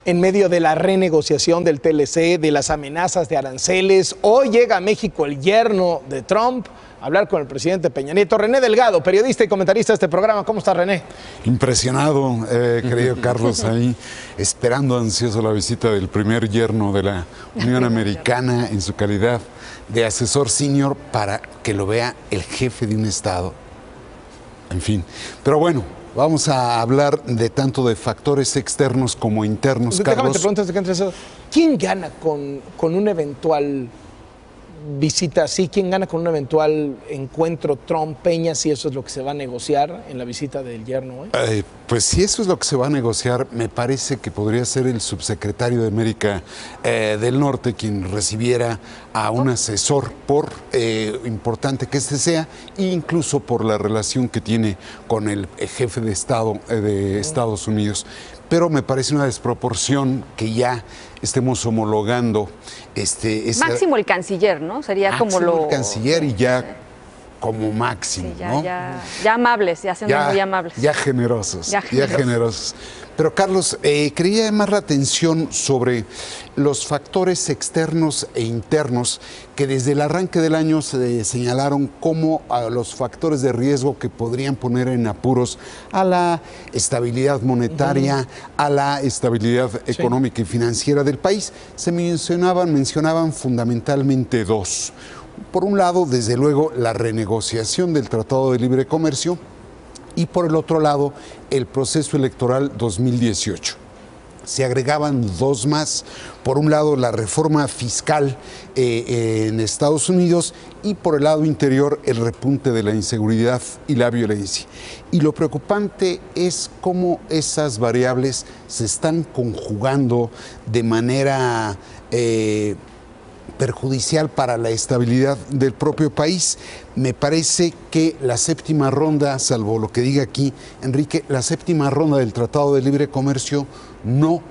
En medio de la renegociación del TLC, de las amenazas de aranceles, hoy llega a México el yerno de Trump a hablar con el presidente Peña Nieto. René Delgado, periodista y comentarista de este programa. ¿Cómo está, René? Impresionado, querido Carlos, ahí esperando ansioso la visita del primer yerno de la Unión Americana en su calidad de asesor senior para que lo vea el jefe de un estado. En fin, pero bueno. Vamos a hablar de tanto de factores externos como internos, Carlos. Déjame te pregunto antes de que entres eso. ¿Quién gana con una eventual visita así? ¿Quién gana con un eventual encuentro Trump-Peña, si eso es lo que se va a negociar en la visita del yerno hoy? Pues si eso es lo que se va a negociar, me parece que podría ser el subsecretario de América del Norte quien recibiera a un asesor, por importante que este sea, e incluso por la relación que tiene con el jefe de Estado de Estados Unidos. Pero me parece una desproporción que ya estemos homologando máximo el canciller, ¿no? Sería como lo... el canciller y ya como máximo, sí, ¿no? Ya amables, ya siendo muy amables. Ya generosos. Pero Carlos, quería llamar la atención sobre los factores externos e internos que desde el arranque del año se señalaron como los factores de riesgo que podrían poner en apuros a la estabilidad monetaria, a la estabilidad económica y financiera del país. Se mencionaban fundamentalmente dos. Por un lado, desde luego, la renegociación del Tratado de Libre Comercio y por el otro lado, el proceso electoral 2018. Se agregaban dos más. Por un lado, la reforma fiscal en Estados Unidos y por el lado interior, el repunte de la inseguridad y la violencia. Y lo preocupante es cómo esas variables se están conjugando de manera perjudicial para la estabilidad del propio país. Me parece que la séptima ronda, salvo lo que diga aquí Enrique, la séptima ronda del Tratado de Libre Comercio no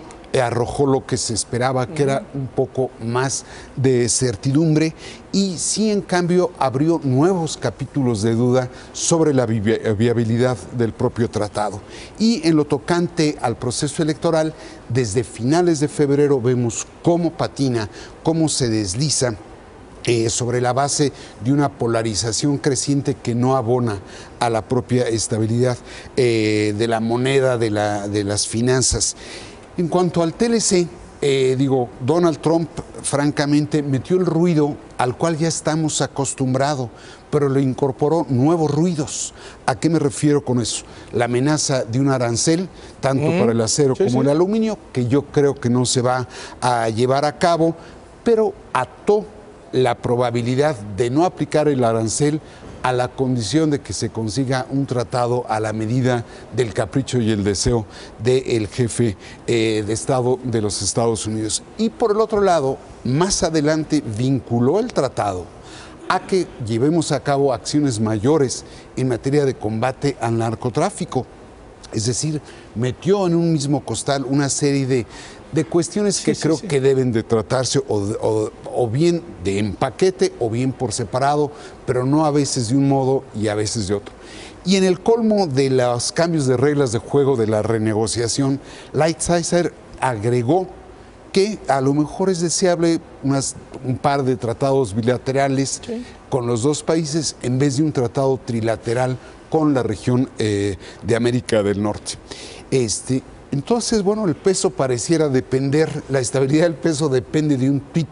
arrojó lo que se esperaba, que era un poco más de certidumbre, y sí, en cambio, abrió nuevos capítulos de duda sobre la viabilidad del propio tratado. Y en lo tocante al proceso electoral, desde finales de febrero vemos cómo patina, cómo se desliza sobre la base de una polarización creciente que no abona a la propia estabilidad de la moneda, de las finanzas. En cuanto al TLC, Donald Trump francamente metió el ruido al cual ya estamos acostumbrados, pero le incorporó nuevos ruidos. ¿A qué me refiero con eso? La amenaza de un arancel, tanto para el acero como el aluminio, que yo creo que no se va a llevar a cabo, pero ató la probabilidad de no aplicar el arancel a la condición de que se consiga un tratado a la medida del capricho y el deseo del jefe de Estado de los Estados Unidos. Y por el otro lado, más adelante vinculó el tratado a que llevemos a cabo acciones mayores en materia de combate al narcotráfico. Es decir, metió en un mismo costal una serie de cuestiones que creo que deben de tratarse o bien de en paquete o bien por separado, pero no a veces de un modo y a veces de otro. Y en el colmo de los cambios de reglas de juego de la renegociación, Lighthizer agregó que a lo mejor es deseable un par de tratados bilaterales con los dos países en vez de un tratado trilateral con la región de América del Norte. Entonces, bueno, el peso pareciera depender, la estabilidad del peso depende de un tuit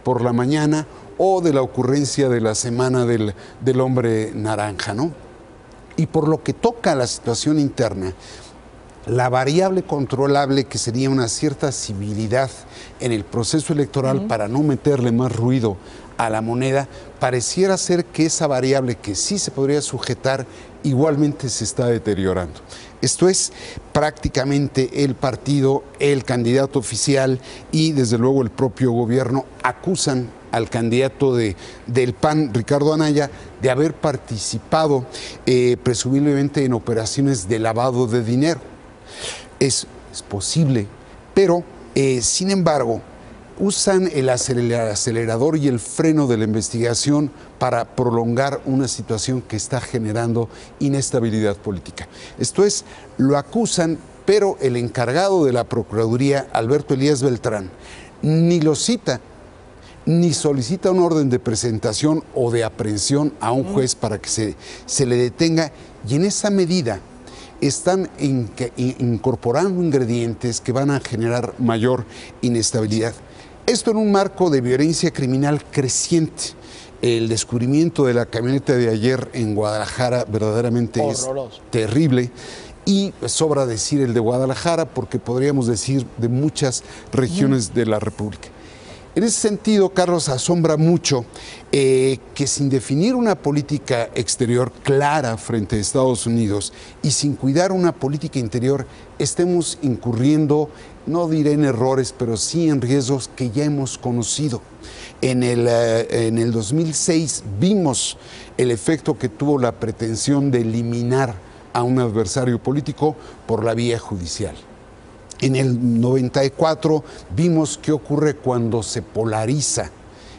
por la mañana o de la ocurrencia de la semana del hombre naranja, ¿no? Y por lo que toca a la situación interna, la variable controlable, que sería una cierta civilidad en el proceso electoral para no meterle más ruido a la moneda, pareciera ser que esa variable que sí se podría sujetar igualmente se está deteriorando. Esto es, prácticamente el partido, el candidato oficial y desde luego el propio gobierno acusan al candidato del PAN, Ricardo Anaya, de haber participado presumiblemente en operaciones de lavado de dinero. Es posible, pero sin embargo usan el acelerador y el freno de la investigación para prolongar una situación que está generando inestabilidad política. Esto es, lo acusan, pero el encargado de la Procuraduría, Alberto Elías Beltrán, ni lo cita, ni solicita un orden de presentación o de aprehensión a un juez para que se le detenga, y en esa medida están incorporando ingredientes que van a generar mayor inestabilidad. Esto en un marco de violencia criminal creciente. El descubrimiento de la camioneta de ayer en Guadalajara verdaderamente horroroso, es terrible. Y sobra decir el de Guadalajara, porque podríamos decir de muchas regiones de la República. En ese sentido, Carlos, asombra mucho que sin definir una política exterior clara frente a Estados Unidos y sin cuidar una política interior, estemos incurriendo, no diré en errores, pero sí en riesgos que ya hemos conocido. En el 2006 vimos el efecto que tuvo la pretensión de eliminar a un adversario político por la vía judicial. En el 94 vimos qué ocurre cuando se polariza,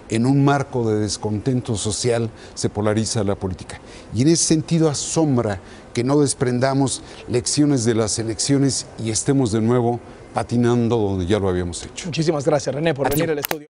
en un marco de descontento social, se polariza la política. Y en ese sentido asombra que no desprendamos lecciones de las elecciones y estemos de nuevo patinando donde ya lo habíamos hecho. Muchísimas gracias, René, por venir al estudio.